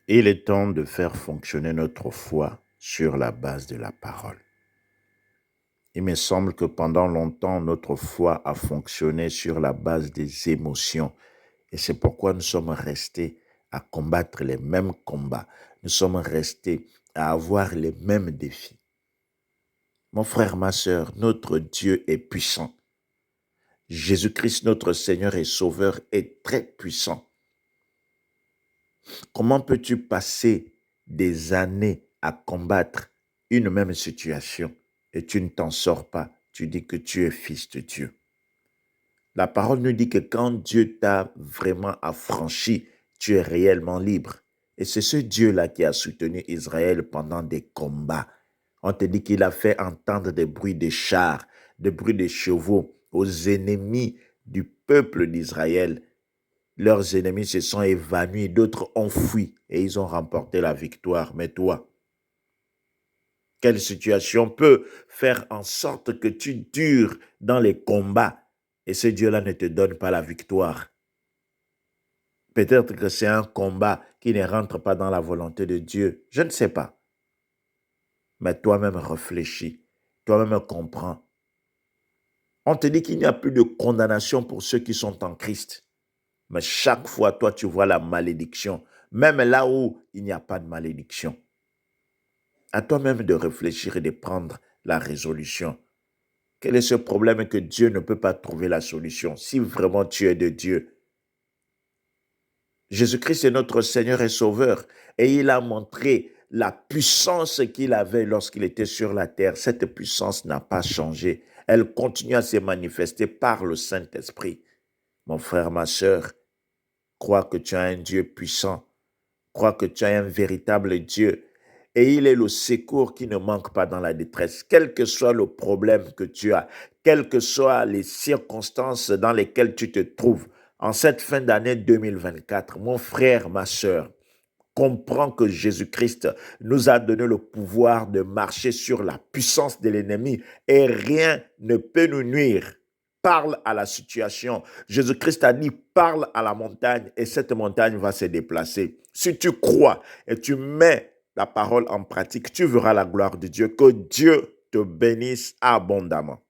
Il est temps de faire fonctionner notre foi sur la base de la parole. Il me semble que pendant longtemps, notre foi a fonctionné sur la base des émotions. Et c'est pourquoi nous sommes restés à combattre les mêmes combats. Nous sommes restés à avoir les mêmes défis. Mon frère, ma sœur, notre Dieu est puissant. Jésus-Christ, notre Seigneur et Sauveur, est très puissant. Comment peux-tu passer des années à combattre une même situation et tu ne t'en sors pas? Tu dis que tu es fils de Dieu. La parole nous dit que quand Dieu t'a vraiment affranchi, tu es réellement libre. Et c'est ce Dieu-là qui a soutenu Israël pendant des combats. On te dit qu'il a fait entendre des bruits de chars, des bruits de chevaux aux ennemis du peuple d'Israël. Leurs ennemis se sont évanouis, d'autres ont fui et ils ont remporté la victoire. Mais toi, quelle situation peut faire en sorte que tu dures dans les combats et ce Dieu-là ne te donne pas la victoire? Peut-être que c'est un combat qui ne rentre pas dans la volonté de Dieu. Je ne sais pas. Mais toi-même réfléchis, toi-même comprends. On te dit qu'il n'y a plus de condamnation pour ceux qui sont en Christ. Mais chaque fois, toi, tu vois la malédiction, même là où il n'y a pas de malédiction. À toi-même de réfléchir et de prendre la résolution. Quel est ce problème que Dieu ne peut pas trouver la solution si vraiment tu es de Dieu? Jésus-Christ est notre Seigneur et Sauveur et il a montré la puissance qu'il avait lorsqu'il était sur la terre. Cette puissance n'a pas changé. Elle continue à se manifester par le Saint-Esprit. Mon frère, ma sœur, crois que tu as un Dieu puissant. Crois que tu as un véritable Dieu. Et il est le secours qui ne manque pas dans la détresse. Quel que soit le problème que tu as, quelles que soient les circonstances dans lesquelles tu te trouves, en cette fin d'année 2024, mon frère, ma sœur, comprends que Jésus-Christ nous a donné le pouvoir de marcher sur la puissance de l'ennemi et rien ne peut nous nuire. Parle à la situation. Jésus-Christ a dit, parle à la montagne et cette montagne va se déplacer. Si tu crois et tu mets la parole en pratique, tu verras la gloire de Dieu. Que Dieu te bénisse abondamment.